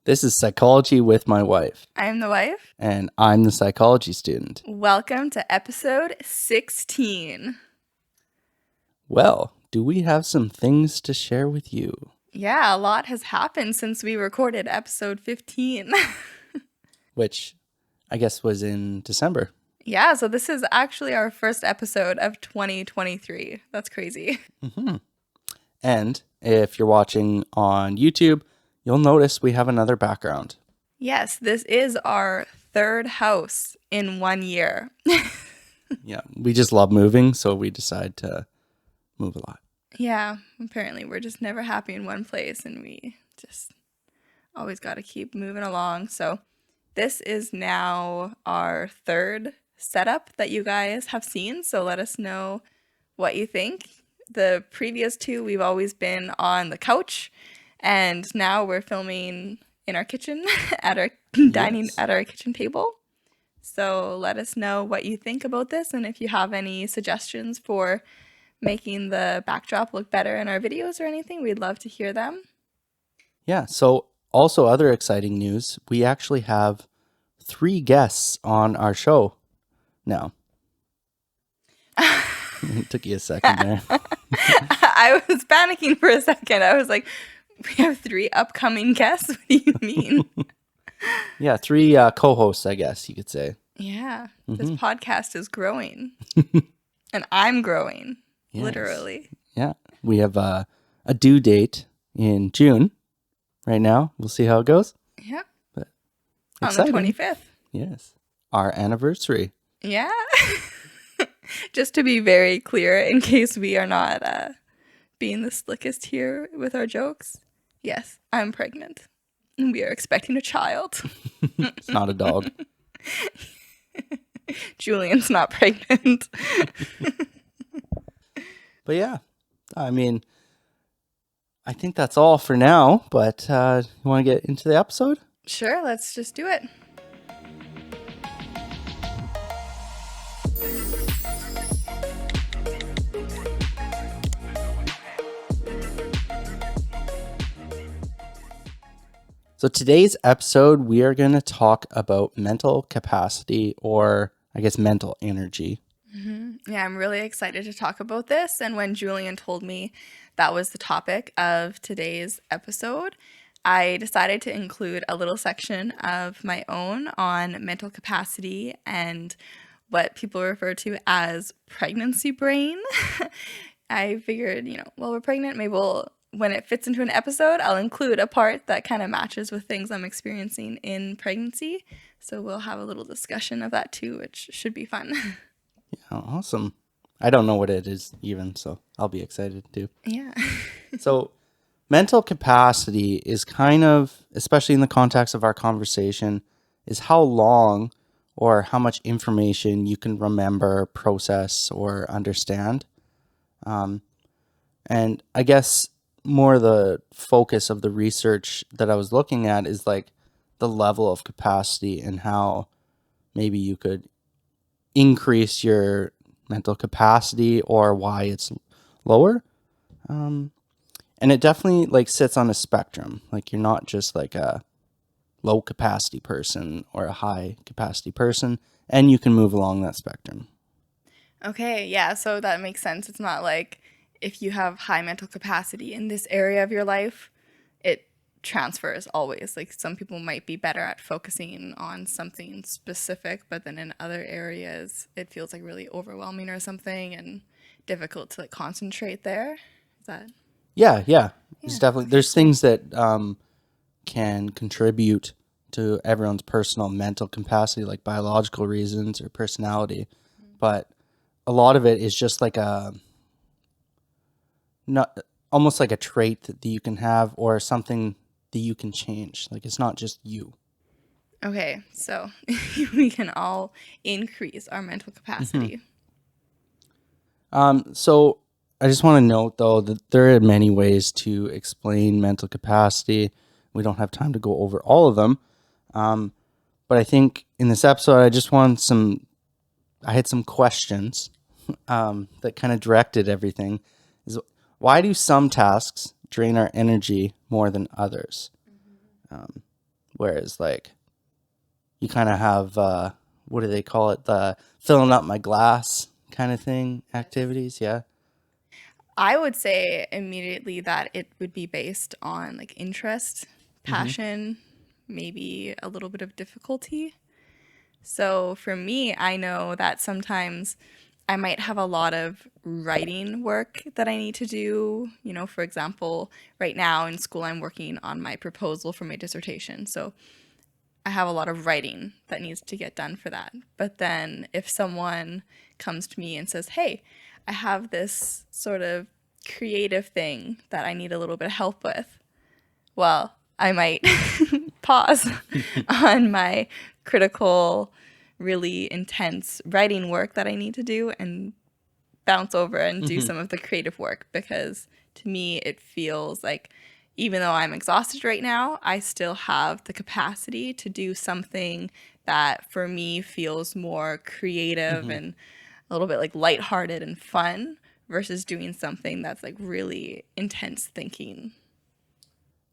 This is Psychology with my wife. I'm the wife. And I'm the psychology student. Welcome to episode 16. Well, do we have some things to share with you? Yeah, a lot has happened since we recorded episode 15. Which I guess was in December. Yeah, so this is actually our first episode of 2023. That's crazy. Mm-hmm. And if you're watching on YouTube, you'll notice we have another background. Yes, this is our third house in 1 year. Yeah, we just love moving, so we decide to move a lot. Yeah, apparently we're just never happy in one place and we just always got to keep moving along. So this is now our third setup that you guys have seen. So let us know what you think. The previous two, we've always been on the couch, and now we're filming in our kitchen at our dining at our kitchen table. So let us know what you think about this, and if you have any suggestions for making the backdrop look better in our videos or anything, we'd love to hear them. Yeah, so also other exciting news, we actually have 3 guests on our show now. It took you a second there. I was panicking for a second. I was like, we have 3 upcoming guests? What do you mean? Yeah, 3 co-hosts, I guess you could say. Yeah, this podcast is growing. And I'm growing, literally. Yeah, we have a due date in June right now. We'll see how it goes. Yeah. But on the 25th. Yes. Our anniversary. Yeah. Just to be very clear, in case we are not being the slickest here with our jokes, yes, I'm pregnant. We are expecting a child. It's not a dog. Julian's not pregnant. But yeah, I mean, I think that's all for now. But you want to get into the episode? Sure, let's just do it. So today's episode, we are going to talk about mental capacity, or I guess mental energy. Mm-hmm. Yeah, I'm really excited to talk about this. And when Julian told me that was the topic of today's episode, I decided to include a little section of my own on mental capacity and what people refer to as pregnancy brain. I figured, while we're pregnant, maybe when it fits into an episode, I'll include a part that kind of matches with things I'm experiencing in pregnancy. So we'll have a little discussion of that too, which should be fun. Yeah, awesome. I don't know what it is even, so I'll be excited too. Yeah. So mental capacity is kind of, especially in the context of our conversation, is how long or how much information you can remember, process, or understand. And I guess more the focus of the research that I was looking at is like the level of capacity and how maybe you could increase your mental capacity or why it's lower. And it definitely like sits on a spectrum. Like you're not just like a low capacity person or a high capacity person, and you can move along that spectrum. Okay, yeah, so that makes sense. It's not like if you have high mental capacity in this area of your life, it transfers always. Like some people might be better at focusing on something specific, but then in other areas it feels like really overwhelming or something and difficult to like concentrate there. Is that? Yeah. It's definitely, there's things that can contribute to everyone's personal mental capacity, like biological reasons or personality. But a lot of it is just like almost like a trait that you can have or something that you can change. Like it's not just you. Okay, so we can all increase our mental capacity. So I just want to note though that there are many ways to explain mental capacity. We don't have time to go over all of them. But I think in this episode, I had some questions that kind of directed everything. Why do some tasks drain our energy more than others? Whereas like you kind of have, what do they call it? The filling up my glass kind of thing activities. Yeah. I would say immediately that it would be based on like interest, passion, maybe a little bit of difficulty. So for me, I know that sometimes I might have a lot of writing work that I need to do. You know, for example, right now in school, I'm working on my proposal for my dissertation. So I have a lot of writing that needs to get done for that. But then if someone comes to me and says, hey, I have this sort of creative thing that I need a little bit of help with, well, I might pause on my critical, really intense writing work that I need to do and bounce over and do some of the creative work, because to me it feels like even though I'm exhausted right now, I still have the capacity to do something that for me feels more creative and a little bit like lighthearted and fun versus doing something that's like really intense thinking.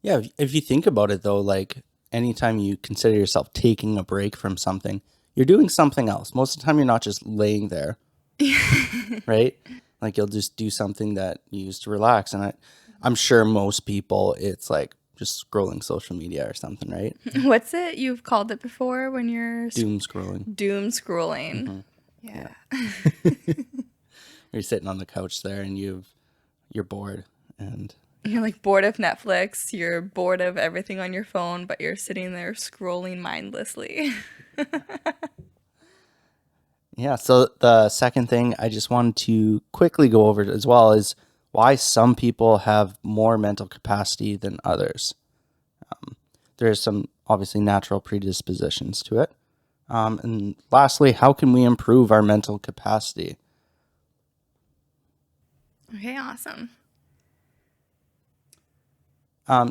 Yeah. If you think about it though, like anytime you consider yourself taking a break from something, you're doing something else. Most of the time, you're not just laying there, right? Like you'll just do something that you use to relax. And I'm sure most people, it's like just scrolling social media or something, right? What's it you've called it before when you're Doom scrolling. doom scrolling? Yeah. You're sitting on the couch there and you're bored and You're like bored of Netflix, you're bored of everything on your phone, but you're sitting there scrolling mindlessly. yeah. So the second thing I just wanted to quickly go over as well is why some people have more mental capacity than others. There's some obviously natural predispositions to it. And lastly, how can we improve our mental capacity? Okay, awesome.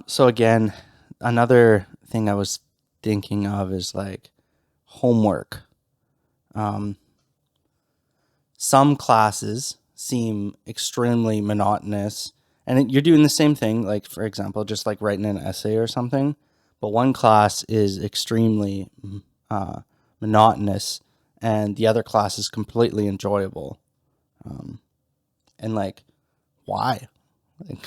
So again, another thing I was thinking of is like homework. Some classes seem extremely monotonous, and you're doing the same thing, like for example, just like writing an essay or something. But one class is extremely monotonous, and the other class is completely enjoyable. And like, why? Like,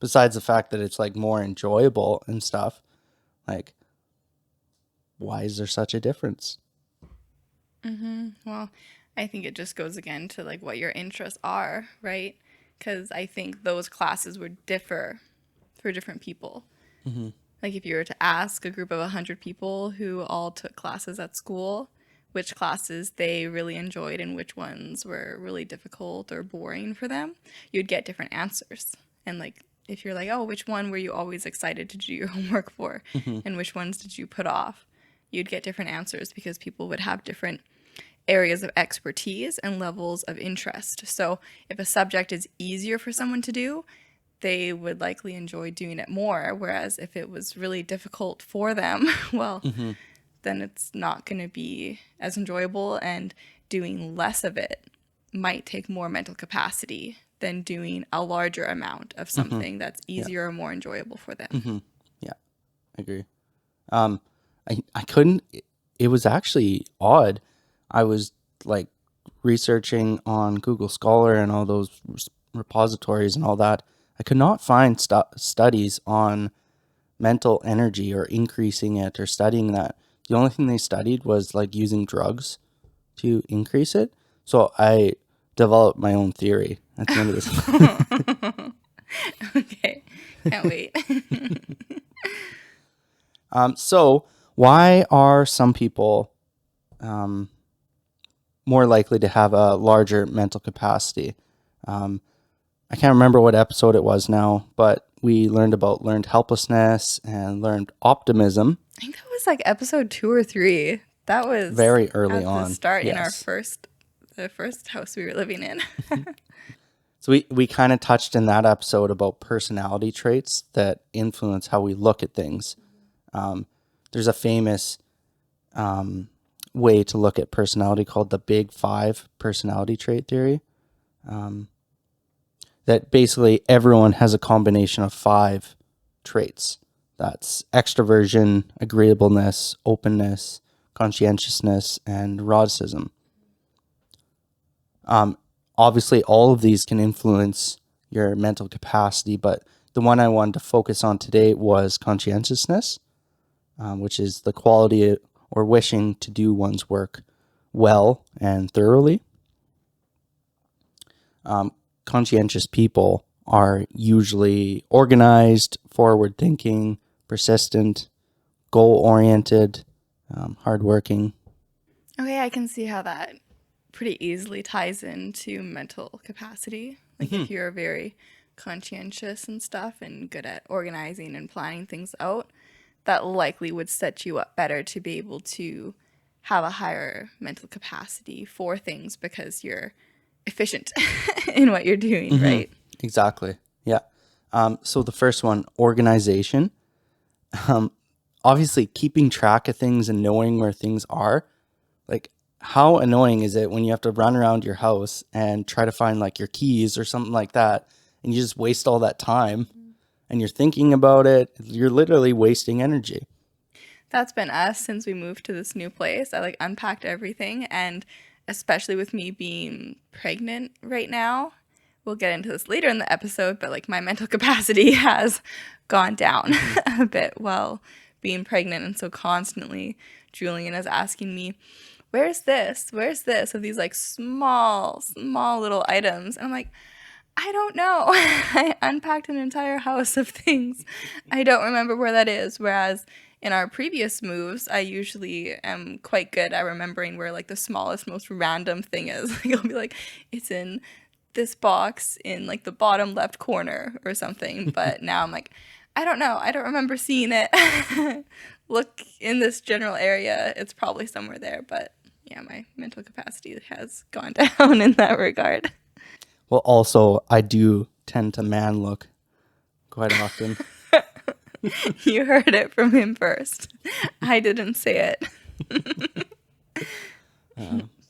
besides the fact that it's like more enjoyable and stuff, like, why is there such a difference? Well, I think it just goes again to like what your interests are, right? Because I think those classes would differ for different people. Like if you were to ask a group of 100 people who all took classes at school, which classes they really enjoyed and which ones were really difficult or boring for them, you'd get different answers. And like if you're like, oh, which one were you always excited to do your homework for? And which ones did you put off? You'd get different answers because people would have different areas of expertise and levels of interest. So if a subject is easier for someone to do, they would likely enjoy doing it more. Whereas if it was really difficult for them, well, then it's not going to be as enjoyable, and doing less of it might take more mental capacity than doing a larger amount of something that's easier or more enjoyable for them. Yeah, I agree. I couldn't. It was actually odd. I was like researching on Google Scholar and all those repositories and all that. I could not find studies on mental energy or increasing it or studying that. The only thing they studied was like using drugs to increase it. So I developed my own theory at the end of this. Okay, can't wait. So why are some people more likely to have a larger mental capacity? I can't remember what episode it was now, but we learned about learned helplessness and learned optimism. I think that was like episode 2 or 3. That was Very early at on. the start in our Yes. the first house we were living in. So we kind of touched in that episode about personality traits that influence how we look at things. There's a famous way to look at personality called the Big Five personality trait theory. That basically everyone has a combination of 5 traits That's extroversion, agreeableness, openness, conscientiousness, and eroticism. Obviously, all of these can influence your mental capacity, but the one I wanted to focus on today was conscientiousness, which is the quality or wishing to do one's work well and thoroughly. Conscientious people are usually organized, forward-thinking, persistent, goal-oriented, hardworking. Okay, I can see how that pretty easily ties into mental capacity. Like if you're very conscientious and stuff and good at organizing and planning things out, that likely would set you up better to be able to have a higher mental capacity for things because you're efficient in what you're doing, right? Exactly. Yeah. So the first one, organization. Obviously, keeping track of things and knowing where things are. Like, how annoying is it when you have to run around your house and try to find like your keys or something like that, and you just waste all that time and you're thinking about it. You're literally wasting energy. That's been us since we moved to this new place. I like unpacked everything, and especially with me being pregnant right now, we'll get into this later in the episode, but like my mental capacity has gone down a bit while being pregnant. And so constantly Julian is asking me, where's this? Where's this? Of these like small little items. And I'm like, I don't know. I unpacked an entire house of things. I don't remember where that is. Whereas in our previous moves, I usually am quite good at remembering where like the smallest, most random thing is. Like I'll be like, it's in this box in like the bottom left corner or something. But now I'm like, I don't know. I don't remember seeing it. Look in this general area. It's probably somewhere there. But yeah, my mental capacity has gone down in that regard. Well, also, I do tend to man look quite often. You heard it from him first. I didn't say it.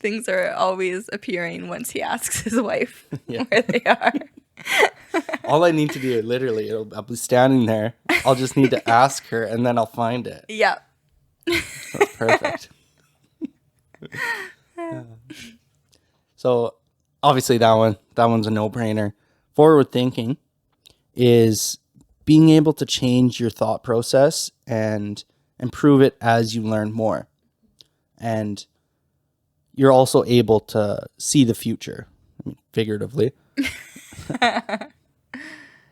Things are always appearing once he asks his wife where they are. All I need to do, literally, I'll be standing there. I'll just need to ask her, and then I'll find it. Yep. That's perfect. So, obviously, that one's a no-brainer. Forward thinking is being able to change your thought process and improve it as you learn more. And you're also able to see the future, I mean, figuratively.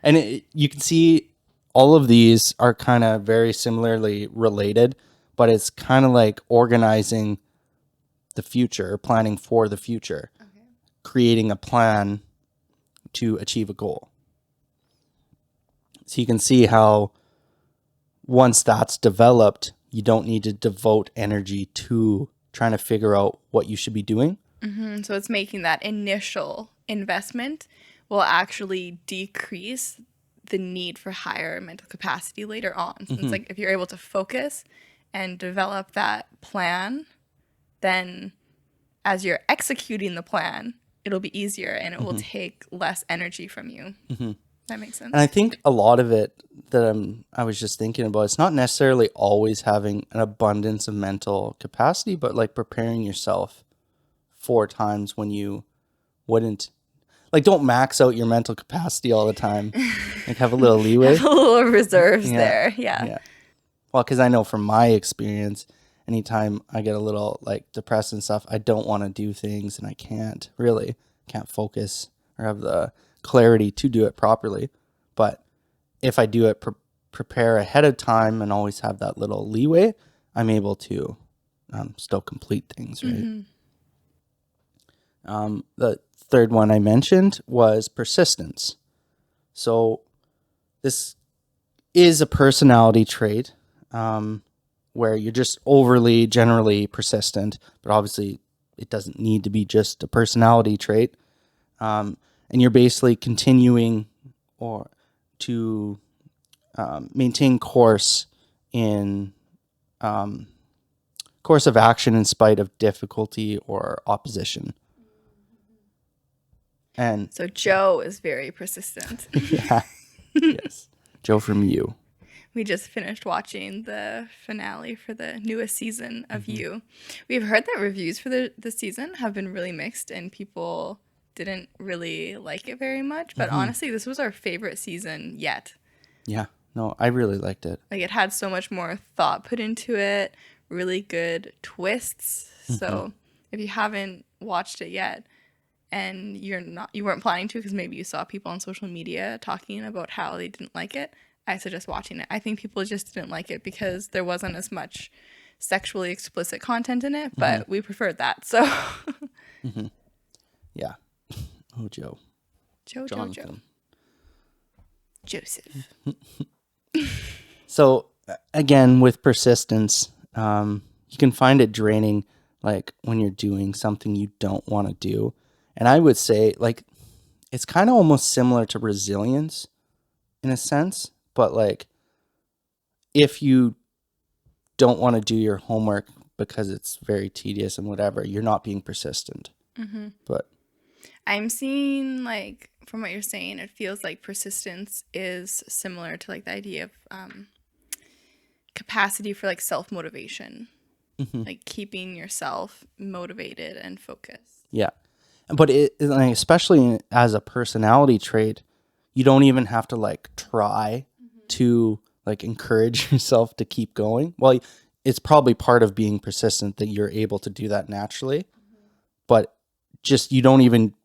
And you can see all of these are kind of very similarly related, but it's kind of like organizing the future, planning for the future, creating a plan to achieve a goal. So you can see how once that's developed, you don't need to devote energy to trying to figure out what you should be doing. So it's making that initial investment will actually decrease the need for higher mental capacity later on. So it's like if you're able to focus and develop that plan, then as you're executing the plan, it'll be easier and it will take less energy from you. That makes sense. And I think a lot of it that I was just thinking about, it's not necessarily always having an abundance of mental capacity, but like preparing yourself for times when you wouldn't. Like, don't max out your mental capacity all the time. Like, have a little leeway. Have a little reserves there. Yeah. Well, because I know from my experience, anytime I get a little like depressed and stuff, I don't want to do things and I can't focus or have the clarity to do it properly. But if I do it, prepare ahead of time and always have that little leeway, I'm able to still complete things, right? The third one I mentioned was persistence. So this is a personality trait where you're just overly generally persistent, but obviously it doesn't need to be just a personality trait. And you're basically continuing or to maintain course of action in spite of difficulty or opposition. And So Joe is very persistent. yeah, yes, Joe from you. We just finished watching the finale for the newest season of You. We've heard that reviews for the season have been really mixed and people didn't really like it very much. But honestly, this was our favorite season yet. Yeah. No, I really liked it. Like, it had so much more thought put into it, really good twists. So if you haven't watched it yet and you weren't planning to because maybe you saw people on social media talking about how they didn't like it, I suggest watching it. I think people just didn't like it because there wasn't as much sexually explicit content in it, but we preferred that. So Yeah. Oh, Joe. Jonathan. Joseph. So again, with persistence, you can find it draining, like when you're doing something you don't want to do. And I would say, like, it's kind of almost similar to resilience in a sense, but like if you don't want to do your homework because it's very tedious and whatever, you're not being persistent. But I'm seeing, like, from what you're saying, it feels like persistence is similar to, like, the idea of capacity for, like, self-motivation. Like, keeping yourself motivated and focused. yeah, but like, especially as a personality trait, you don't even have to like try to like encourage yourself to keep going. Well, it's probably part of being persistent that you're able to do that naturally, but just you don't even,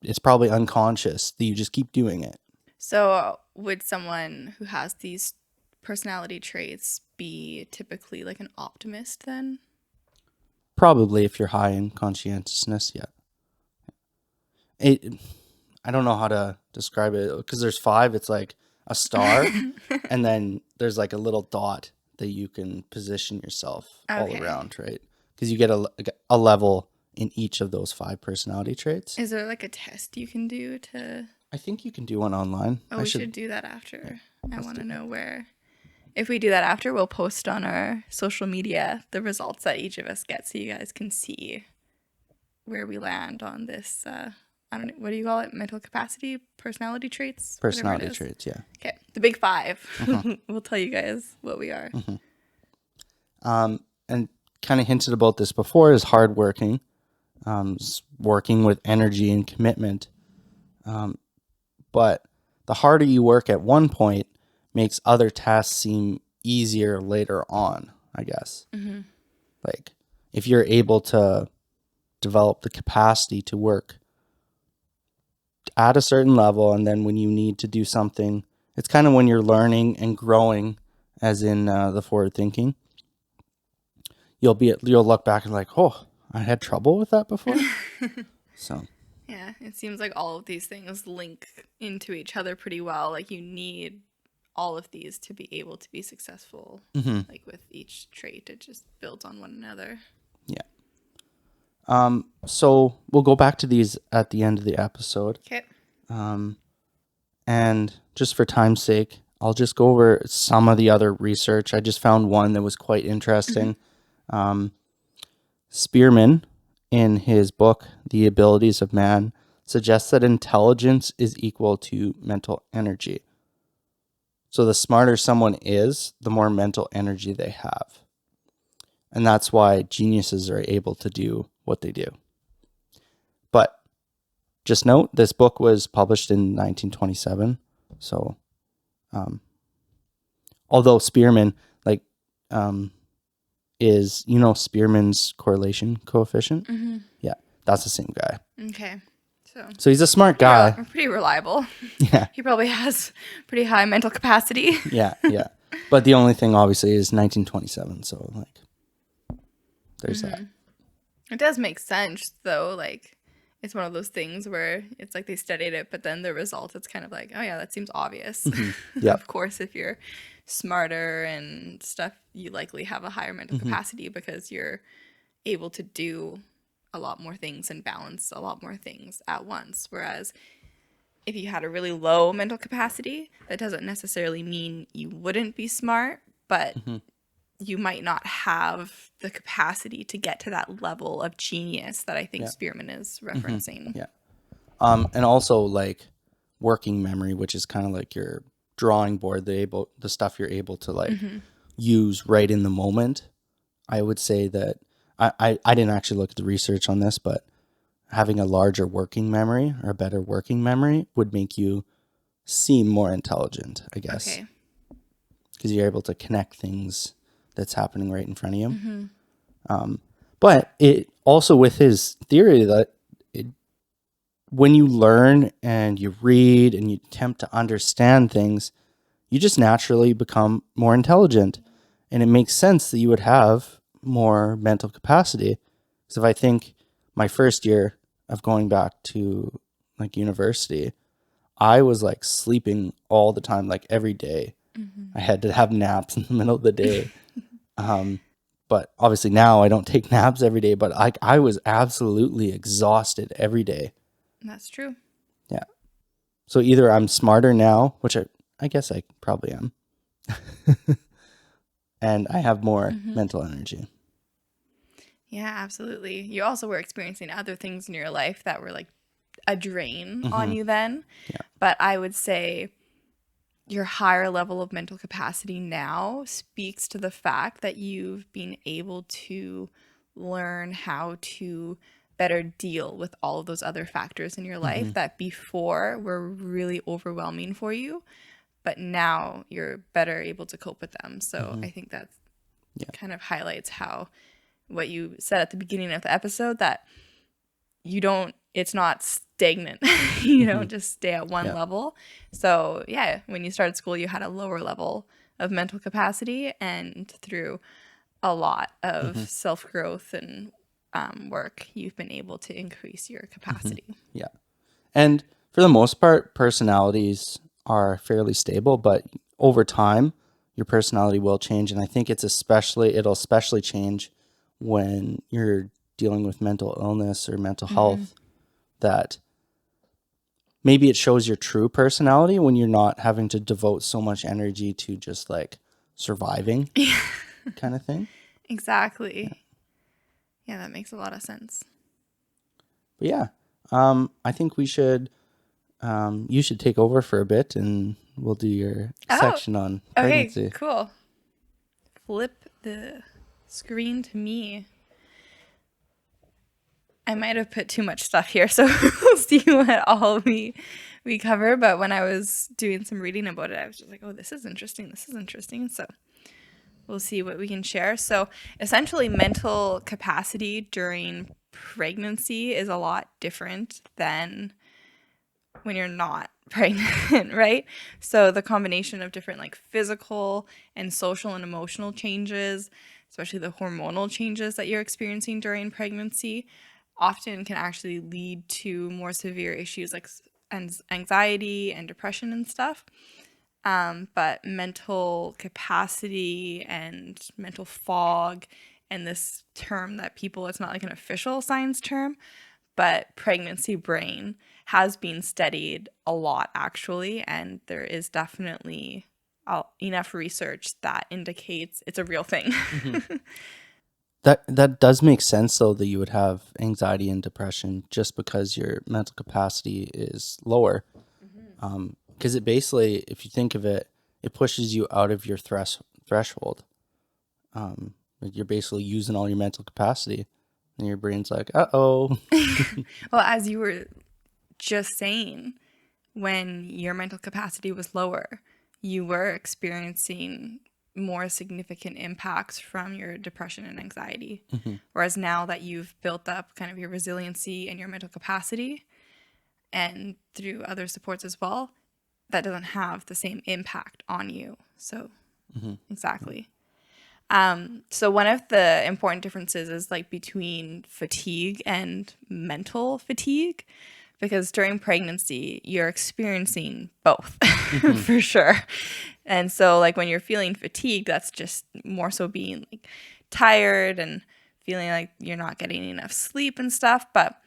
it's probably unconscious that you just keep doing it. So would someone who has these personality traits be typically like an optimist then? Probably if you're high in conscientiousness, yeah. I don't know how to describe it because there's 5. It's like a star, and then there's like a little dot that you can position yourself all around, right? Because you get a level in each of those 5 personality traits. Is there like a test you can do to? I think you can do one online. Oh, we should do that after. I want to know where. If we do that after, we'll post on our social media the results that each of us get so you guys can see where we land on this. I don't know. What do you call it? Mental capacity? Personality traits? Personality traits, yeah. Okay. The big 5. We'll tell you guys what we are. And kind of hinted about this before is hardworking, working with energy and commitment. But the harder you work at one point makes other tasks seem easier later on, I guess. Like if you're able to develop the capacity to work at a certain level, and then when you need to do something, it's kind of when you're learning and growing, as in the forward thinking, you'll look back and like, oh, I had trouble with that before. So yeah, it seems like all of these things link into each other pretty well. Like you need all of these to be able to be successful. Like with each trait, it just builds on one another. Yeah. So we'll go back to these at the end of the episode. Okay. And just for time's sake, I'll just go over some of the other research. I just found one that was quite interesting. Spearman, in his book, The Abilities of Man, suggests that intelligence is equal to mental energy. So the smarter someone is, the more mental energy they have. And that's why geniuses are able to do what they do. But just note, this book was published in 1927. So, although Spearman, is, Spearman's correlation coefficient? Yeah, that's the same guy. Okay. So he's a smart guy. Pretty reliable. Yeah. He probably has pretty high mental capacity. Yeah. But the only thing, obviously, is 1927. So, there's that. It does make sense, though. Like, it's one of those things where it's like they studied it, but then the result, it's kind of like, oh, yeah, that seems obvious. Yeah. Of course, if you're smarter and stuff, you likely have a higher mental capacity because you're able to do a lot more things and balance a lot more things at once. Whereas if you had a really low mental capacity, that doesn't necessarily mean you wouldn't be smart, but you might not have the capacity to get to that level of genius that I think Spearman is referencing. Yeah. And also like working memory, which is kind of like your drawing board, the stuff you're able to like use right in the moment. I would say that I didn't actually look at the research on this, but having a larger working memory or a better working memory would make you seem more intelligent, I guess, Okay. because you're able to connect things that's happening right in front of you. But it also, with his theory that when you learn and you read and you attempt to understand things, you just naturally become more intelligent. And it makes sense that you would have more mental capacity. So if I think my first year of going back to like university, I was like sleeping all the time, like every day. I had to have naps in the middle of the day. But obviously now I don't take naps every day, but I was absolutely exhausted every day. That's true. Yeah. So either I'm smarter now, which I guess I probably am, and I have more mental energy. Yeah, absolutely. You also were experiencing other things in your life that were like a drain on you then. Yeah. But I would say your higher level of mental capacity now speaks to the fact that you've been able to learn how to better deal with all of those other factors in your life that before were really overwhelming for you, but now you're better able to cope with them. So I think that kind of highlights how what you said at the beginning of the episode, that it's not stagnant. You don't just stay at one level. So yeah, when you started school, you had a lower level of mental capacity, and through a lot of self-growth and work, you've been able to increase your capacity. Yeah. And for the most part, personalities are fairly stable, but over time, your personality will change. And I think it'll especially change when you're dealing with mental illness or mental health, that maybe it shows your true personality when you're not having to devote so much energy to just like surviving kind of thing. Exactly. Yeah, that makes a lot of sense. But yeah, I think you should take over for a bit and we'll do your section on pregnancy. Okay, cool. Flip the screen to me. I might have put too much stuff here, so we'll see what all we cover. But when I was doing some reading about it, I was just like, oh, this is interesting. This is interesting. So we'll see what we can share. So essentially, mental capacity during pregnancy is a lot different than when you're not pregnant, right? So the combination of different like physical and social and emotional changes, especially the hormonal changes that you're experiencing during pregnancy, often can actually lead to more severe issues like anxiety and depression and stuff. But mental capacity and mental fog, and this term that it's not like an official science term, but pregnancy brain has been studied a lot actually, and there is definitely enough research that indicates it's a real thing. That does make sense, though, that you would have anxiety and depression just because your mental capacity is lower. Because it basically, if you think of it, it pushes you out of your threshold. Like you're basically using all your mental capacity, and your brain's like, "Uh-oh." Well, as you were just saying, when your mental capacity was lower, you were experiencing more significant impacts from your depression and anxiety. Whereas now that you've built up kind of your resiliency and your mental capacity, and through other supports as well, that doesn't have the same impact on you. So exactly. So one of the important differences is like between fatigue and mental fatigue, because during pregnancy, you're experiencing both for sure. And so like when you're feeling fatigued, that's just more so being like tired and feeling like you're not getting enough sleep and stuff. But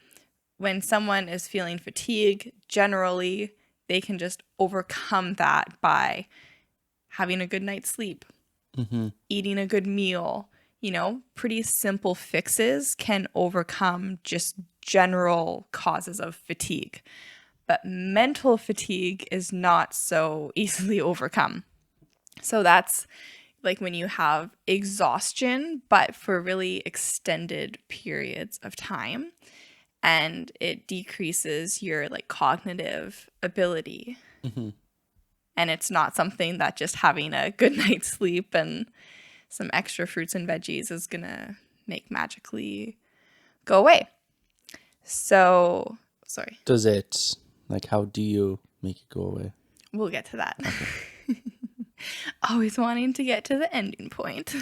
when someone is feeling fatigue, generally they can just overcome that by having a good night's sleep, eating a good meal. Pretty simple fixes can overcome just general causes of fatigue. but mental fatigue is not so easily overcome. So that's like when you have exhaustion, but for really extended periods of time, and it decreases your like cognitive ability. Mm-hmm. And it's not something that just having a good night's sleep and some extra fruits and veggies is gonna make magically go away. So, sorry. Does it, like, how do you make it go away? We'll get to that. Okay. Always wanting to get to the ending point.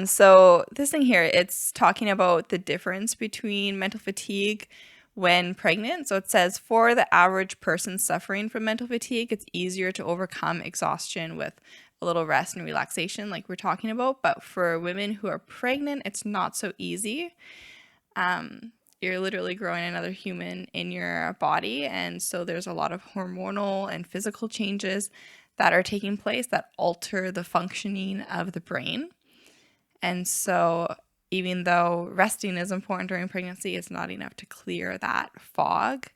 So this thing here, it's talking about the difference between mental fatigue when pregnant. So it says for the average person suffering from mental fatigue, it's easier to overcome exhaustion with a little rest and relaxation like we're talking about. But for women who are pregnant, it's not so easy. You're literally growing another human in your body. And so there's a lot of hormonal and physical changes that are taking place that alter the functioning of the brain. And so even though resting is important during pregnancy, it's not enough to clear that fog.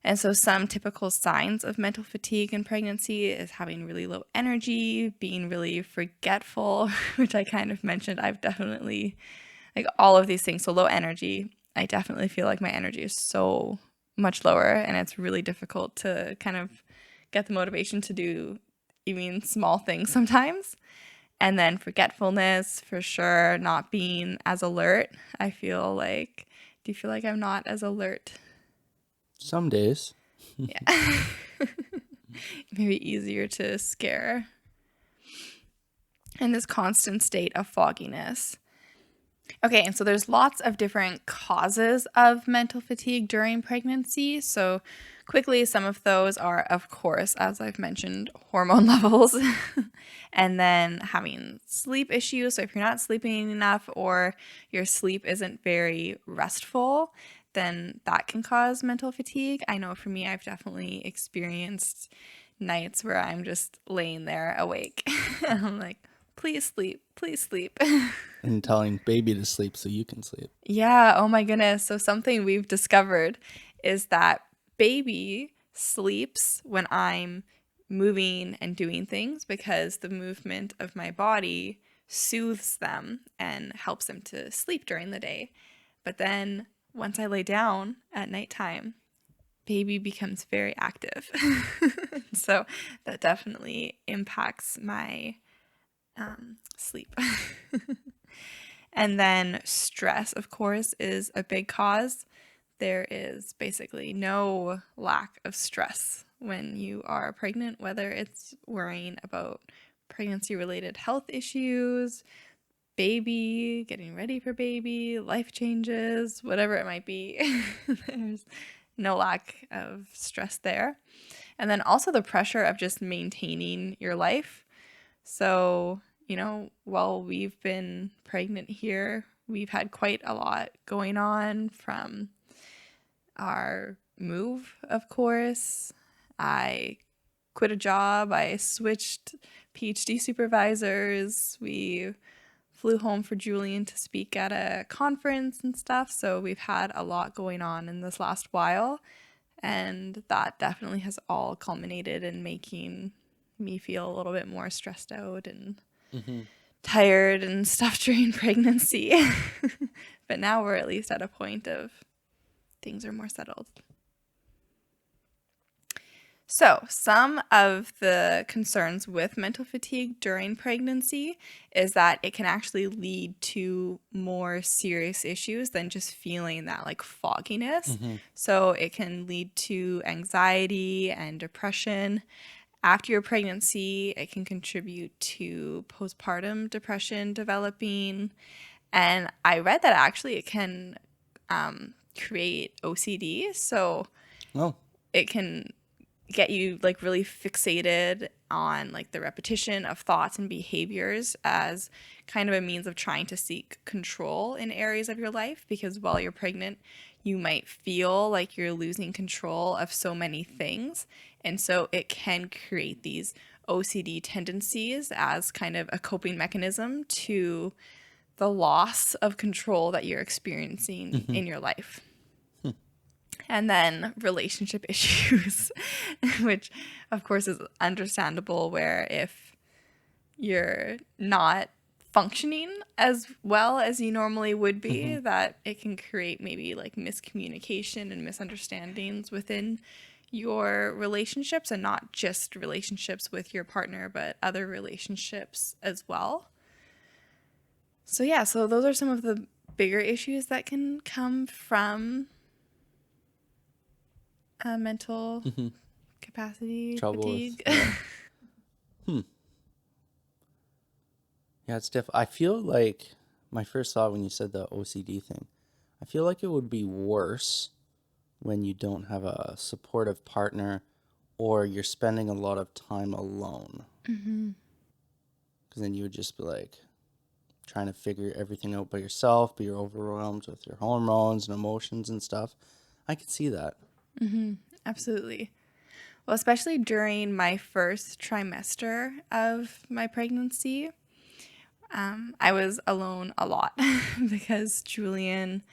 And so some typical signs of mental fatigue in pregnancy is having really low energy, being really forgetful, which I kind of mentioned. I've definitely, like all of these things. So low energy, I definitely feel like my energy is so much lower, and it's really difficult to kind of get the motivation to do even small things sometimes. And then forgetfulness, for sure, not being as alert. I feel like, do you feel like I'm not as alert? Some days. Yeah. Maybe easier to scare. And this constant state of fogginess. Okay, and so there's lots of different causes of mental fatigue during pregnancy. So quickly, some of those are, of course, as I've mentioned, hormone levels, and then having sleep issues. So if you're not sleeping enough or your sleep isn't very restful, then that can cause mental fatigue. I know for me, I've definitely experienced nights where I'm just laying there awake. And I'm like, please sleep, please sleep. And telling baby to sleep so you can sleep. Yeah, oh my goodness. So something we've discovered is that baby sleeps when I'm moving and doing things because the movement of my body soothes them and helps them to sleep during the day. But then once I lay down at nighttime, baby becomes very active. So that definitely impacts my sleep. And then stress, of course, is a big cause. There is basically no lack of stress when you are pregnant, whether it's worrying about pregnancy-related health issues, baby, getting ready for baby, life changes, whatever it might be. There's no lack of stress there. And then also the pressure of just maintaining your life. So, while we've been pregnant here, we've had quite a lot going on from our move, of course. I quit a job. I switched PhD supervisors. We flew home for Julian to speak at a conference and stuff. So we've had a lot going on in this last while. And that definitely has all culminated in making me feel a little bit more stressed out and tired and stuff during pregnancy. But now we're at least at a point of things are more settled. So some of the concerns with mental fatigue during pregnancy is that it can actually lead to more serious issues than just feeling that like fogginess. So it can lead to anxiety and depression. After your pregnancy, it can contribute to postpartum depression developing. And I read that actually it can create OCD. So it can get you like really fixated on like the repetition of thoughts and behaviors as kind of a means of trying to seek control in areas of your life, because while you're pregnant, you might feel like you're losing control of so many things. And so it can create these OCD tendencies as kind of a coping mechanism to the loss of control that you're experiencing in your life. And then relationship issues, which of course is understandable, where if you're not functioning as well as you normally would be, that it can create maybe like miscommunication and misunderstandings within your relationships, and not just relationships with your partner, but other relationships as well. So yeah, so those are some of the bigger issues that can come from mental capacity Trouble fatigue. Yeah, it's diff. I feel like my first thought when you said the OCD thing, I feel like it would be worse when you don't have a supportive partner or you're spending a lot of time alone. Because then you would just be like trying to figure everything out by yourself, but you're overwhelmed with your hormones and emotions and stuff. I could see that. Absolutely. Well, especially during my first trimester of my pregnancy, I was alone a lot because Julian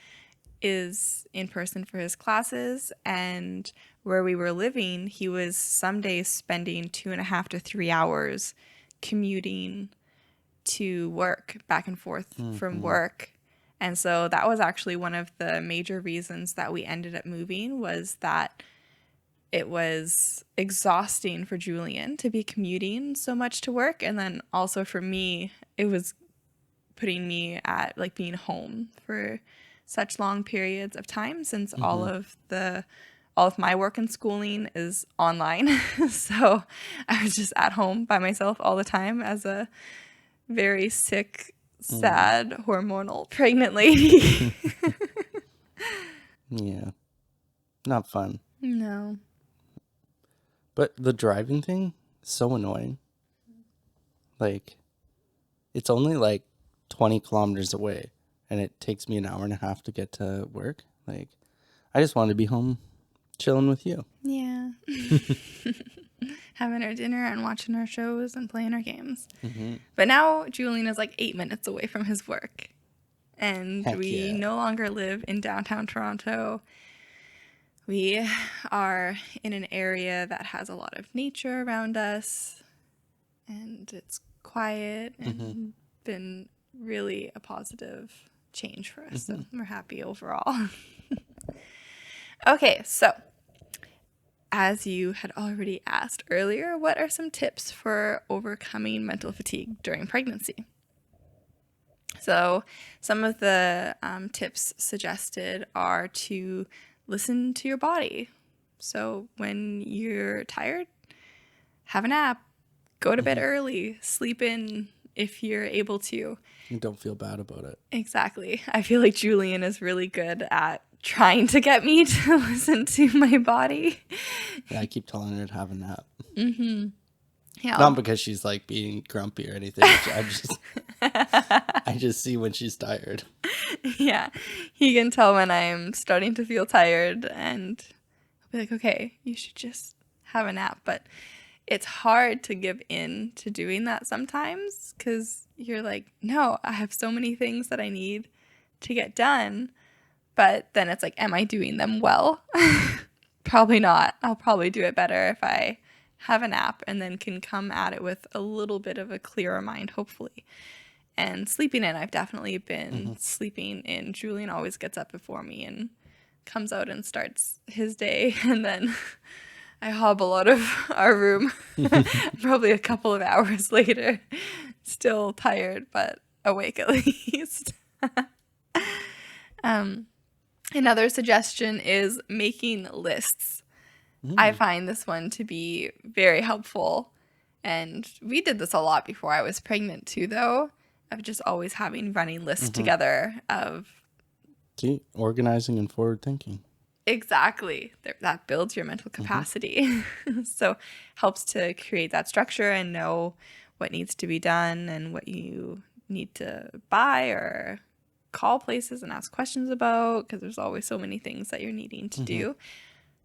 is in person for his classes, and where we were living, he was some days spending 2.5 to 3 hours commuting to work, back and forth from work. And so that was actually one of the major reasons that we ended up moving, was that it was exhausting for Julian to be commuting so much to work. And then also for me, it was putting me at like being home for such long periods of time, since all of my work and schooling is online. So I was just at home by myself all the time as a very sick, sad, hormonal pregnant lady. Yeah. Not fun. No. But the driving thing is so annoying. Like, it's only like 20 kilometers away, and it takes me an hour and a half to get to work. Like, I just wanted to be home chilling with you. Yeah. Having our dinner and watching our shows and playing our games. But now Julian is like 8 minutes away from his work. And Heck we yeah. no longer live in downtown Toronto. We are in an area that has a lot of nature around us, and it's quiet and been really a positive change for us. So we're happy overall. Okay, so as you had already asked earlier, what are some tips for overcoming mental fatigue during pregnancy? So some of the tips suggested are to listen to your body. So when you're tired, have a nap, go to bed early, sleep in if you're able to. You don't feel bad about it. Exactly. I feel like Julian is really good at trying to get me to listen to my body. Yeah, I keep telling her to have a nap. Yeah. Not because she's like being grumpy or anything. I just see when she's tired. Yeah. He can tell when I'm starting to feel tired, and I'll be like, okay, you should just have a nap. But it's hard to give in to doing that sometimes, because you're like, no, I have so many things that I need to get done. But then it's like, am I doing them well? Probably not. I'll probably do it better if I have a nap and then can come at it with a little bit of a clearer mind, hopefully. And sleeping in, I've definitely been sleeping in. Julian always gets up before me and comes out and starts his day. And then I hobble out of our room probably a couple of hours later, still tired, but awake at least. Another suggestion is making lists. I find this one to be very helpful. And we did this a lot before I was pregnant too, though, of just always having running lists together of... See, organizing and forward thinking. Exactly. That builds your mental capacity. So helps to create that structure and know what needs to be done and what you need to buy or call places and ask questions about, because there's always so many things that you're needing to do.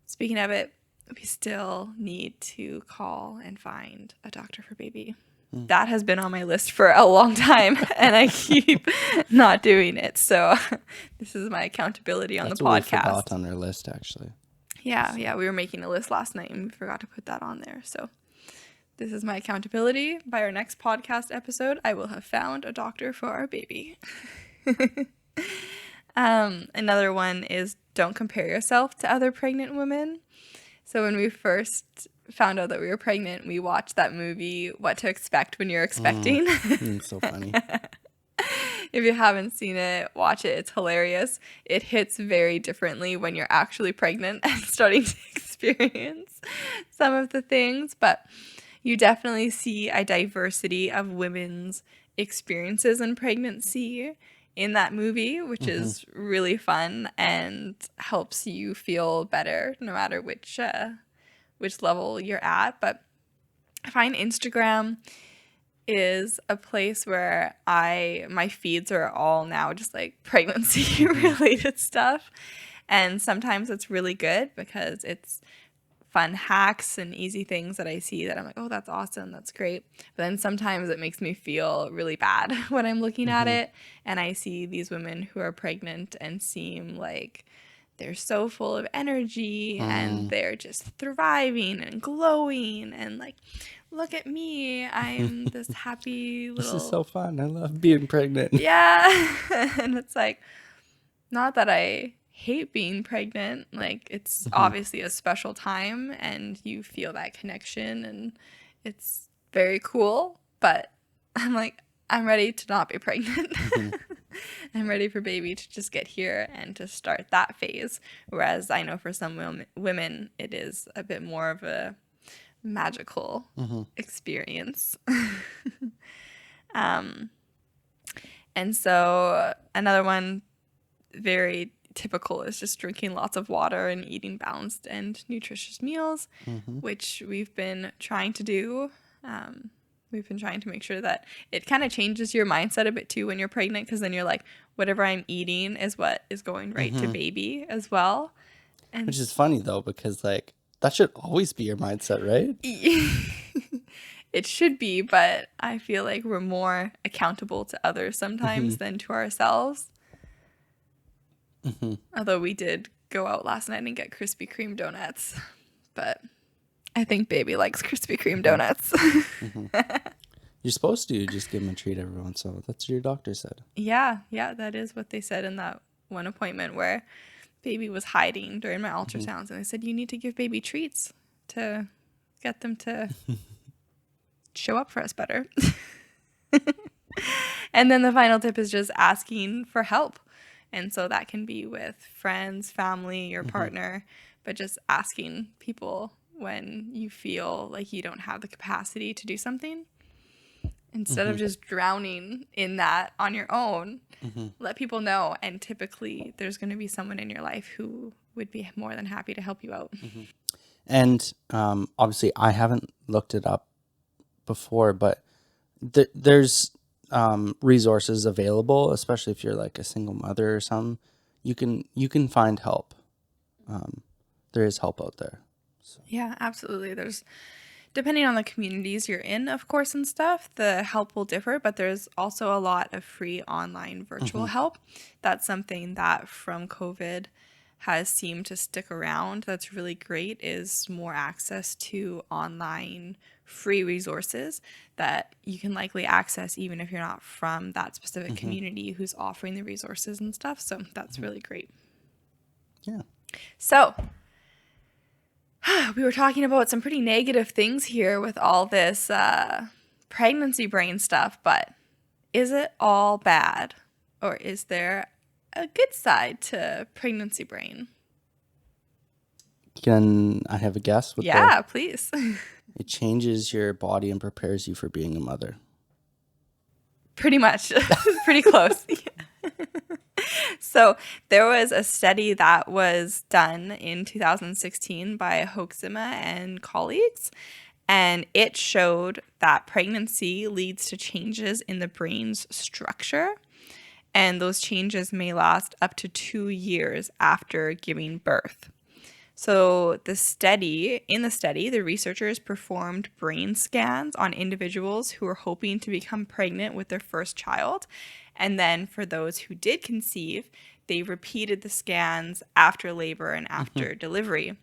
Speaking of it, we still need to call and find a doctor for baby. that has been on my list for a long time, and I keep not doing it. So this is my accountability on That's the what we podcast. forgot on our list, actually. Yeah, we were making a list last night and we forgot to put that on there. So this is my accountability. By our next podcast episode, I will have found a doctor for our baby. Another one is don't compare yourself to other pregnant women. So when we first found out that we were pregnant, we watched that movie, What to Expect When You're Expecting. It's so funny. If you haven't seen it, watch it. It's hilarious. It hits very differently when you're actually pregnant and starting to experience some of the things. But you definitely see a diversity of women's experiences in pregnancy in that movie, which is really fun and helps you feel better no matter which level you're at. But I find Instagram is a place where my feeds are all now just like pregnancy related stuff. And sometimes it's really good because it's fun hacks and easy things that I see that I'm like, oh, that's awesome. That's great. But then sometimes it makes me feel really bad when I'm looking at it and I see these women who are pregnant and seem like they're so full of energy and they're just thriving and glowing and like, look at me. I'm this happy little... This is so fun. I love being pregnant. Yeah. And it's like, not that I hate being pregnant. Like, it's obviously a special time and you feel that connection and it's very cool. But I'm like, I'm ready to not be pregnant. I'm ready for baby to just get here and to start that phase. Whereas I know for some women, it is a bit more of a magical experience. And so another one very typical is just drinking lots of water and eating balanced and nutritious meals, which we've been trying to do. We've been trying to make sure that it kind of changes your mindset a bit too when you're pregnant, because then you're like, whatever I'm eating is what is going right to baby as well. And which is funny though, because like that should always be your mindset, right? It should be, but I feel like we're more accountable to others sometimes than to ourselves. Although we did go out last night and get Krispy Kreme donuts, but I think baby likes Krispy Kreme donuts. You're supposed to just give him a treat every once in a while. That's what your doctor said. Yeah, that is what they said in that one appointment where baby was hiding during my ultrasounds, and they said you need to give baby treats to get them to show up for us better. And then the final tip is just asking for help. And so that can be with friends, family, your partner, but just asking people when you feel like you don't have the capacity to do something. Instead of just drowning in that on your own, let people know. And typically there's going to be someone in your life who would be more than happy to help you out. And obviously I haven't looked it up before, but there's resources available, especially if you're like a single mother or something. You can find help. There is help out there. So. Yeah, absolutely. There's, depending on the communities you're in, of course, and stuff, the help will differ, but there's also a lot of free online virtual help. That's something that from COVID has seemed to stick around. That's really great, is more access to online free resources that you can likely access even if you're not from that specific community who's offering the resources and stuff. So that's really great. Yeah. So we were talking about some pretty negative things here with all this pregnancy brain stuff, but is it all bad? Or is there a good side to pregnancy brain? Can I have a guess? Yeah, please. It changes your body and prepares you for being a mother. Pretty much. Pretty close. So there was a study that was done in 2016 by Hoeksema and colleagues, and it showed that pregnancy leads to changes in the brain's structure, and those changes may last up to 2 years after giving birth. So in the study, the researchers performed brain scans on individuals who were hoping to become pregnant with their first child. And then for those who did conceive, they repeated the scans after labor and after delivery.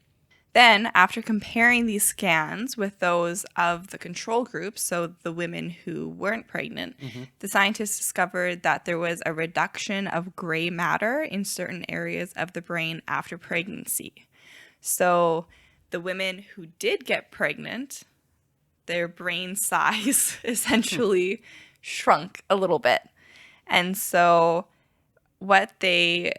Then, after comparing these scans with those of the control group, so the women who weren't pregnant, the scientists discovered that there was a reduction of gray matter in certain areas of the brain after pregnancy. So, the women who did get pregnant, their brain size essentially shrunk a little bit. And so, what the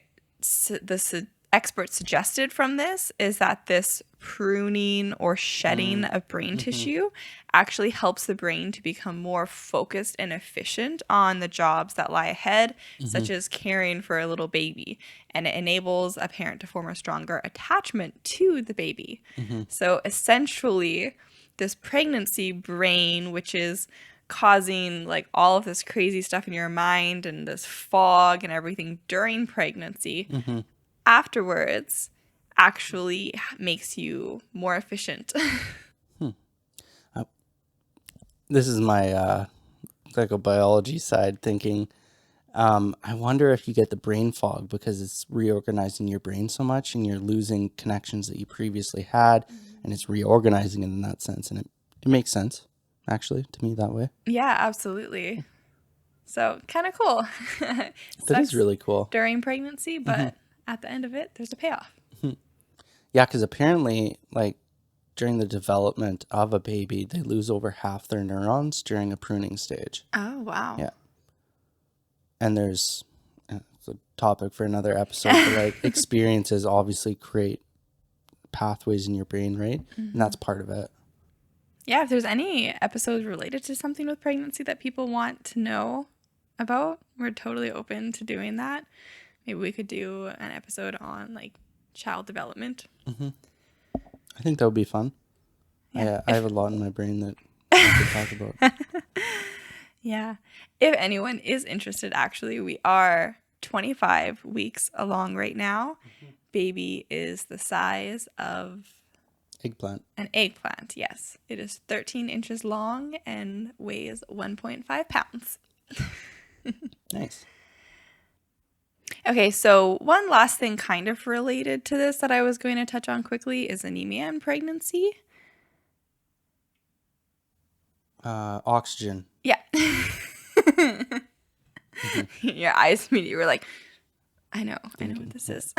experts suggested from this is that this pruning or shedding of brain tissue actually helps the brain to become more focused and efficient on the jobs that lie ahead, such as caring for a little baby. And it enables a parent to form a stronger attachment to the baby. So essentially, this pregnancy brain, which is causing like all of this crazy stuff in your mind and this fog and everything during pregnancy, afterwards actually makes you more efficient. This is my psychobiology side thinking. I wonder if you get the brain fog because it's reorganizing your brain so much and you're losing connections that you previously had, and it's reorganizing it in that sense. And it makes sense, actually, to me that way. Yeah, absolutely. So kind of cool. That is really cool. During pregnancy, but at the end of it, there's a payoff. Yeah, because apparently, like, during the development of a baby, they lose over half their neurons during a pruning stage. Oh, wow. Yeah. And it's a topic for another episode, but like experiences obviously create pathways in your brain, right? And that's part of it. Yeah, if there's any episodes related to something with pregnancy that people want to know about, we're totally open to doing that. Maybe we could do an episode on like child development. I think that would be fun. Yeah. I have a lot in my brain that we could talk about. Yeah. If anyone is interested, actually, we are 25 weeks along right now. Baby is the size of Eggplant. an eggplant, yes. It is 13 inches long and weighs 1.5 pounds. Nice. Okay, so one last thing kind of related to this that I was going to touch on quickly is anemia in pregnancy. Oxygen. Yeah. Your eyes immediately were like, I know what this is.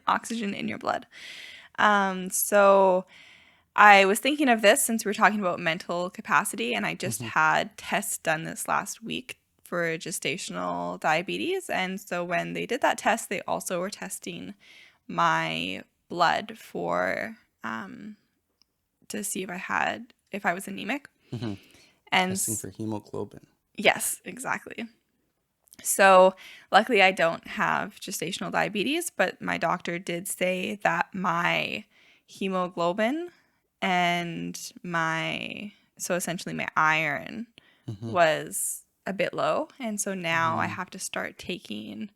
Oxygen in your blood. So I was thinking of this since we were talking about mental capacity, and I just had tests done this last week for gestational diabetes. And so when they did that test, they also were testing my blood for to see if I was anemic. And testing for hemoglobin. Yes, exactly. So luckily I don't have gestational diabetes, but my doctor did say that my hemoglobin and essentially my iron was a bit low. And so now I have to start taking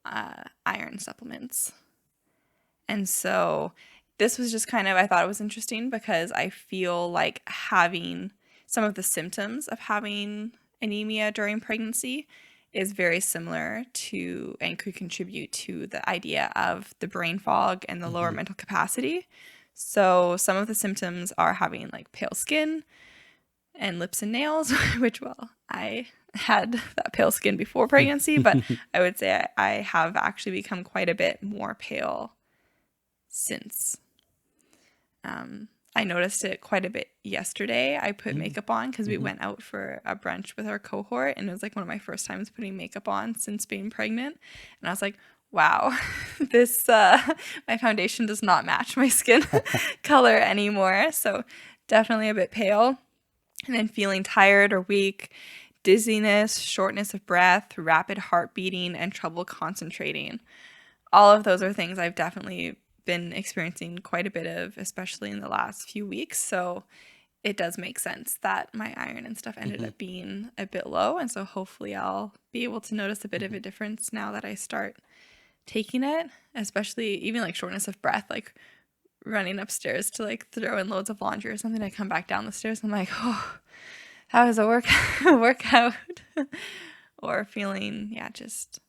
iron supplements. And so this was just I thought it was interesting because I feel like having some of the symptoms of having anemia during pregnancy is very similar to and could contribute to the idea of the brain fog and the lower mental capacity. So some of the symptoms are having like pale skin and lips and nails, which, well, I had that pale skin before pregnancy, but I would say I have actually become quite a bit more pale since. I noticed it quite a bit yesterday. I put makeup on because we went out for a brunch with our cohort, and it was like one of my first times putting makeup on since being pregnant. And I was like, wow, this my foundation does not match my skin color anymore. So definitely a bit pale. And then feeling tired or weak, dizziness, shortness of breath, rapid heart beating, and trouble concentrating. All of those are things I've definitely been experiencing quite a bit of, especially in the last few weeks. So it does make sense that my iron and stuff ended up being a bit low. And so hopefully I'll be able to notice a bit of a difference now that I start taking it, especially even like shortness of breath. Like running upstairs to like throw in loads of laundry or something. I come back down the stairs. I'm like, oh, how was a workout? Or feeling, yeah, just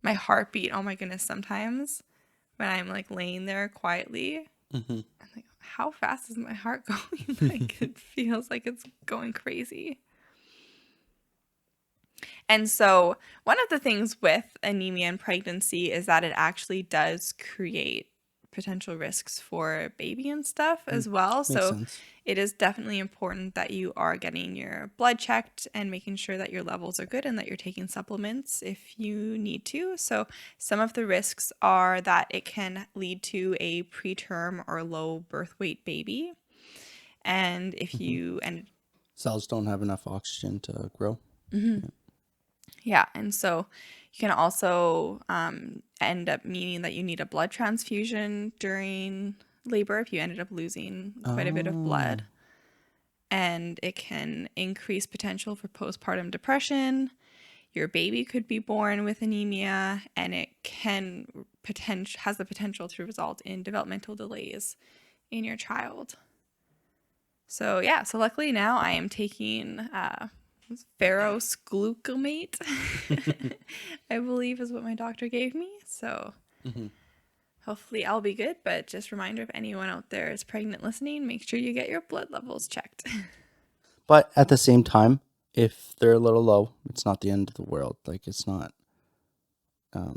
my heartbeat. Oh my goodness. Sometimes when I'm like laying there quietly, I'm like, how fast is my heart going? Like it feels like it's going crazy. And so one of the things with anemia in pregnancy is that it actually does create potential risks for baby and stuff as well. Makes So sense. it is definitely important that you are getting your blood checked and making sure that your levels are good and that you're taking supplements if you need to. So some of the risks are that it can lead to a preterm or low birth weight baby. And if you Cells don't have enough oxygen to grow. Yeah, and so you can also end up meaning that you need a blood transfusion during labor if you ended up losing quite a bit of blood. And it can increase potential for postpartum depression. Your baby could be born with anemia, and it has the potential to result in developmental delays in your child. So yeah, so luckily now I am taking ferrous glutamate, I believe is what my doctor gave me. So hopefully I'll be good. But just a reminder, if anyone out there is pregnant listening, make sure you get your blood levels checked. But at the same time, if they're a little low, it's not the end of the world. Like it's not a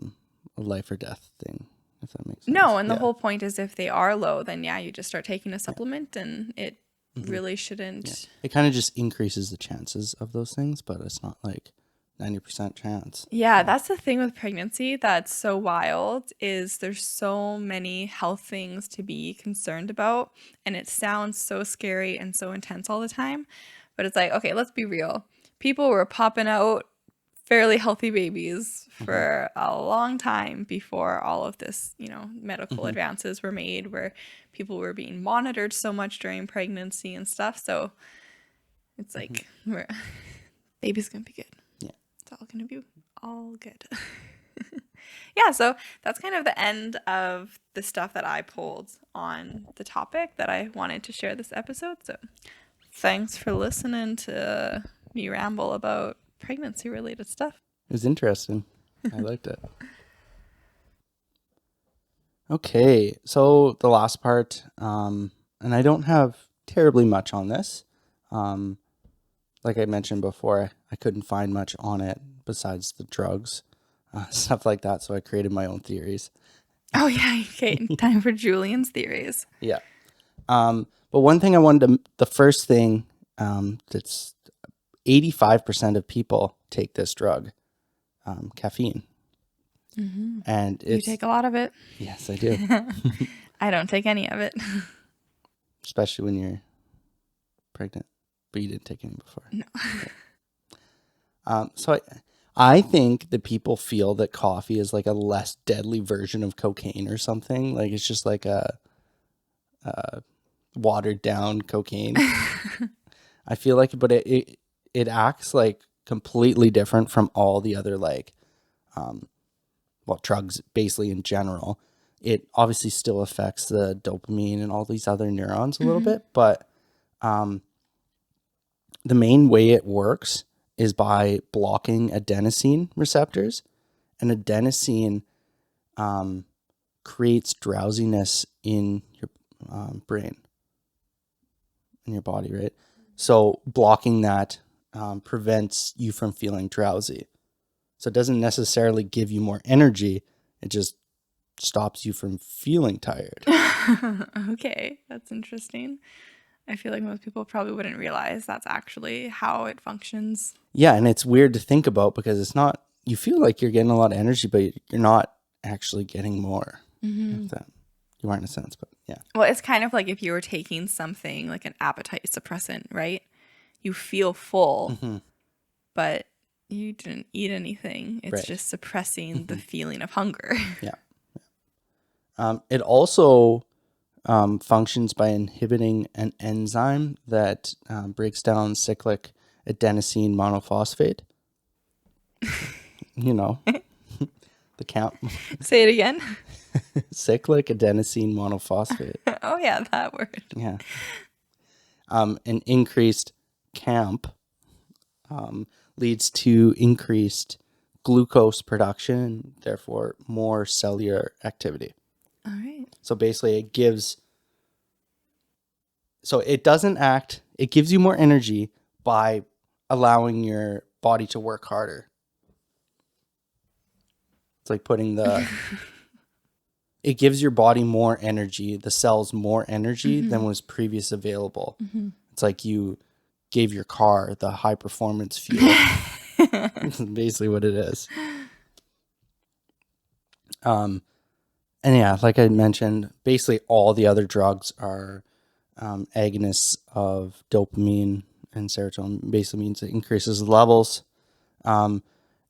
life or death thing, if that makes sense. No, and the whole point is if they are low, then yeah, you just start taking a supplement and it really shouldn't. Yeah. It kind of just increases the chances of those things, but it's not like 90% chance. Yeah, that's the thing with pregnancy that's so wild is there's so many health things to be concerned about, and it sounds so scary and so intense all the time. But it's like, okay, let's be real. People were popping out fairly healthy babies for a long time before all of this, medical advances were made where people were being monitored so much during pregnancy and stuff. So it's like, baby's going to be good. Yeah. It's all going to be all good. Yeah, so that's kind of the end of the stuff that I pulled on the topic that I wanted to share this episode. So thanks for listening to me ramble about pregnancy related stuff. It was interesting. I liked it. Okay, so the last part, and I don't have terribly much on this. Like I mentioned before, I couldn't find much on it besides the drugs, stuff like that. So I created my own theories. Oh yeah, okay. Time for Julian's theories. Yeah. But one thing I wanted to, the first thing, that's 85% of people take this drug, caffeine. And You it's, take a lot of it. yes, I do. I don't take any of it. Especially when you're pregnant, but you didn't take any before. No. So I think that people feel that coffee is like a less deadly version of cocaine or something. Like it's just like a watered down cocaine. I feel like, but it acts like completely different from all the other drugs basically in general. It obviously still affects the dopamine and all these other neurons a little bit, but the main way it works is by blocking adenosine receptors, and adenosine creates drowsiness in your brain, in your body, right? So blocking that prevents you from feeling drowsy. So it doesn't necessarily give you more energy. It just stops you from feeling tired. Okay, that's interesting. I feel like most people probably wouldn't realize that's actually how it functions. Yeah, and it's weird to think about because it's not, you feel like you're getting a lot of energy, but you're not actually getting more. If that, you are in a sense, but yeah. Well, it's kind of like if you were taking something like an appetite suppressant, right? You feel full, but you didn't eat anything. It's Right. just suppressing the feeling of hunger. Yeah. It also functions by inhibiting an enzyme that breaks down cyclic adenosine monophosphate. You know, the count. Say it again. Cyclic adenosine monophosphate. Oh yeah, that word. Yeah. An increased CAMP leads to increased glucose production, therefore more cellular activity. All right. So basically it gives, so it doesn't act, it gives you more energy by allowing your body to work harder. It's like putting it gives your body more energy, the cells more energy than was previous available. It's like you gave your car the high performance fuel. That's basically what it is. And yeah, like I mentioned, basically all the other drugs are agonists of dopamine and serotonin. Basically means it increases the levels, and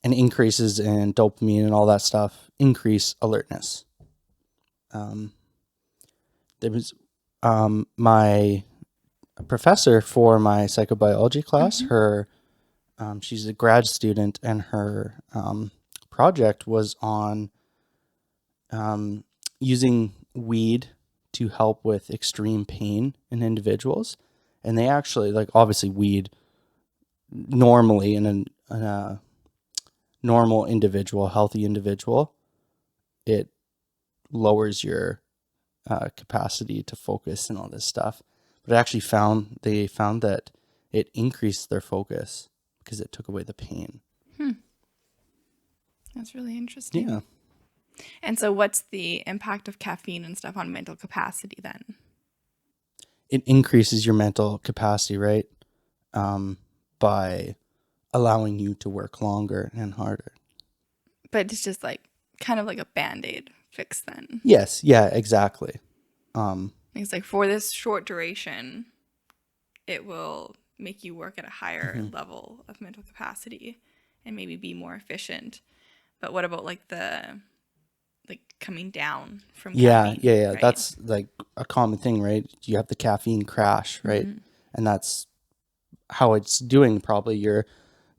increases in dopamine and all that stuff increase alertness. There was my professor for my psychobiology class. Her she's a grad student, and her project was on using weed to help with extreme pain in individuals. And they actually, like, obviously weed normally in a normal individual, healthy individual, it lowers your capacity to focus and all this stuff. But actually they found that it increased their focus because it took away the pain. That's really interesting. Yeah. And so what's the impact of caffeine and stuff on mental capacity then? It increases your mental capacity, right? By allowing you to work longer and harder. But it's just like kind of like a Band-Aid fix then. Yes. Yeah, exactly. It's like for this short duration, it will make you work at a higher level of mental capacity and maybe be more efficient. But what about like the coming down from caffeine? Yeah. Right? That's like a common thing, right? You have the caffeine crash, right? And that's how it's doing. Probably you're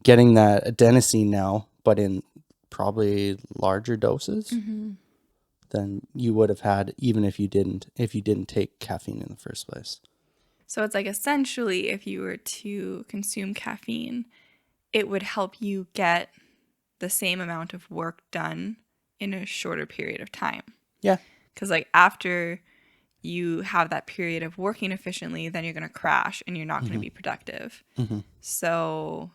getting that adenosine now, but in probably larger doses than you would have had even if you didn't take caffeine in the first place. So it's like essentially if you were to consume caffeine, it would help you get the same amount of work done in a shorter period of time. Yeah. Because like after you have that period of working efficiently, then you're going to crash and you're not going to be productive. So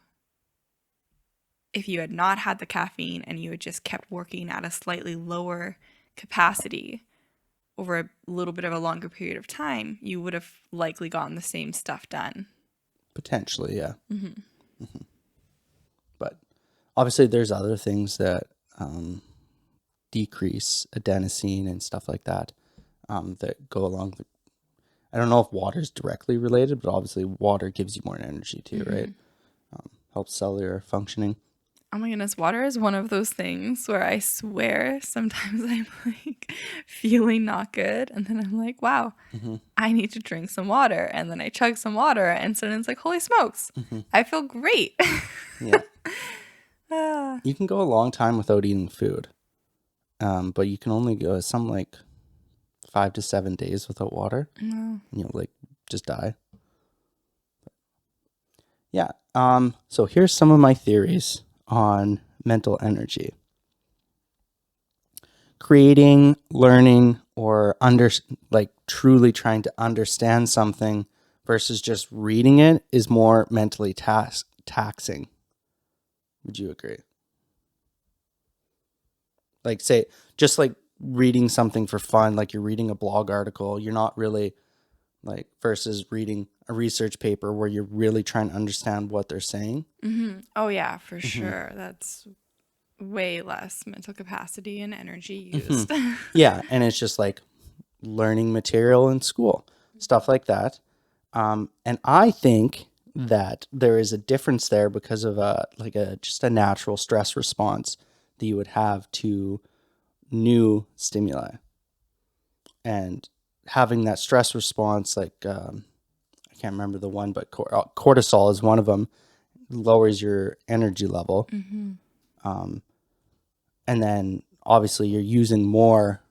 if you had not had the caffeine and you had just kept working at a slightly lower capacity over a little bit of a longer period of time, you would have likely gotten the same stuff done. Potentially, yeah. But obviously there's other things that decrease adenosine and stuff like that that go along. I don't know if water is directly related, but obviously water gives you more energy too, right? Helps cellular functioning. Oh my goodness, water is one of those things where I swear sometimes I'm like feeling not good. And then I'm like, wow, I need to drink some water. And then I chug some water. And so then it's like, holy smokes, I feel great. Yeah. You can go a long time without eating food. But you can only go some like 5 to 7 days without water. And you'll like just die. Yeah. So here's some of my theories on mental energy. Creating, learning, or truly trying to understand something versus just reading it is more mentally taxing. Would you agree? Like, say, just like reading something for fun, like you're reading a blog article, you're not really like, versus reading a research paper where you're really trying to understand what they're saying. Oh yeah, for sure. That's way less mental capacity and energy used. Yeah, and it's just like learning material in school, stuff like that. And I think that there is a difference there because of just a natural stress response that you would have to new stimuli. And having that stress response, like I can't remember the one, but cortisol is one of them, lowers your energy level. And then obviously you're using more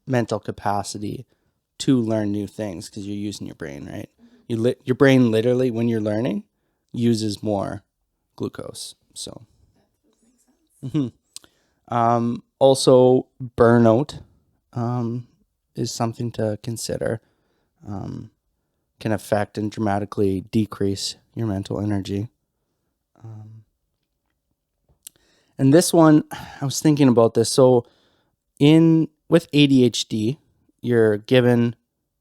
mental capacity to learn new things because you're using your brain, right? Your brain literally, when you're learning, uses more glucose. So, also burnout is something to consider. Can affect and dramatically decrease your mental energy. And this one, I was thinking about this. So, with ADHD, you're given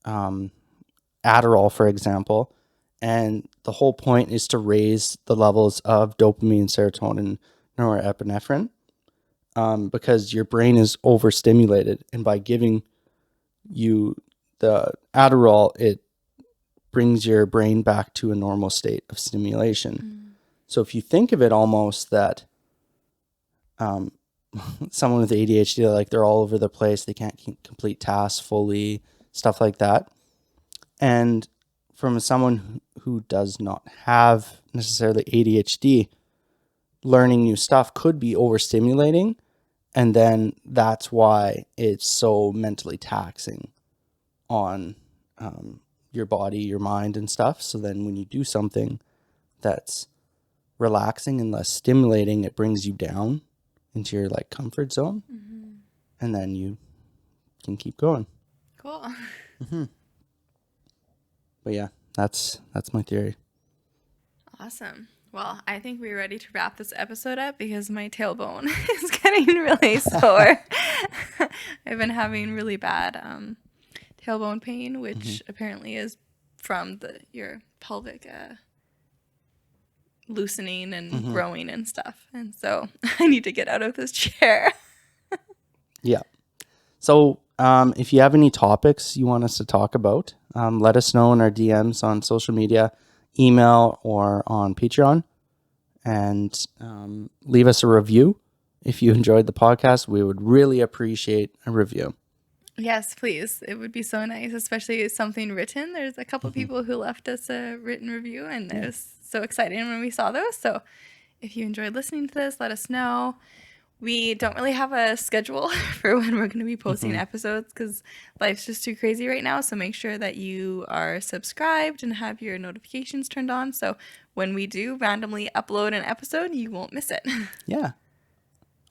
Adderall, for example, and the whole point is to raise the levels of dopamine, serotonin, norepinephrine, because your brain is overstimulated, and by giving you the Adderall, it brings your brain back to a normal state of stimulation. So if you think of it almost that someone with ADHD, like they're all over the place, they can't complete tasks fully, stuff like that. And from someone who does not have necessarily ADHD, learning new stuff could be overstimulating. And then that's why it's so mentally taxing on your body, your mind, and stuff. So then when you do something that's relaxing and less stimulating, it brings you down into your like comfort zone. And then you can keep going. Cool. But yeah, that's my theory. Awesome. Well, I think we're ready to wrap this episode up because my tailbone is getting really sore. I've been having really bad tailbone pain, which apparently is from your pelvic loosening and growing and stuff. And so I need to get out of this chair. Yeah. So if you have any topics you want us to talk about, let us know in our DMs on social media, email, or on Patreon. And leave us a review. If you enjoyed the podcast, we would really appreciate a review. Yes, please. It would be so nice, especially something written. There's a couple people who left us a written review, and it was so exciting when we saw those. So if you enjoyed listening to this, let us know. We don't really have a schedule for when we're going to be posting episodes because life's just too crazy right now. So make sure that you are subscribed and have your notifications turned on. So when we do randomly upload an episode, you won't miss it. Yeah.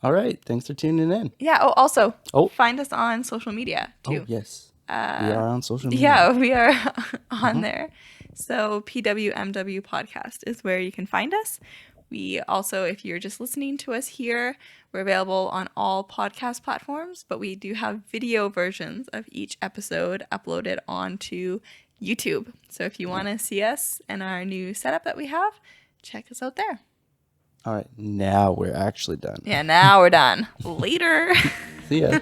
All right. Thanks for tuning in. Yeah. Oh, also, find us on social media too. Oh, yes. We are on social media. Yeah, we are on there. So PWMW podcast is where you can find us. We also, if you're just listening to us here, we're available on all podcast platforms, but we do have video versions of each episode uploaded onto YouTube. So if you want to see us and our new setup that we have, check us out there. All right. Now we're actually done. Yeah, now we're done. Later. See ya.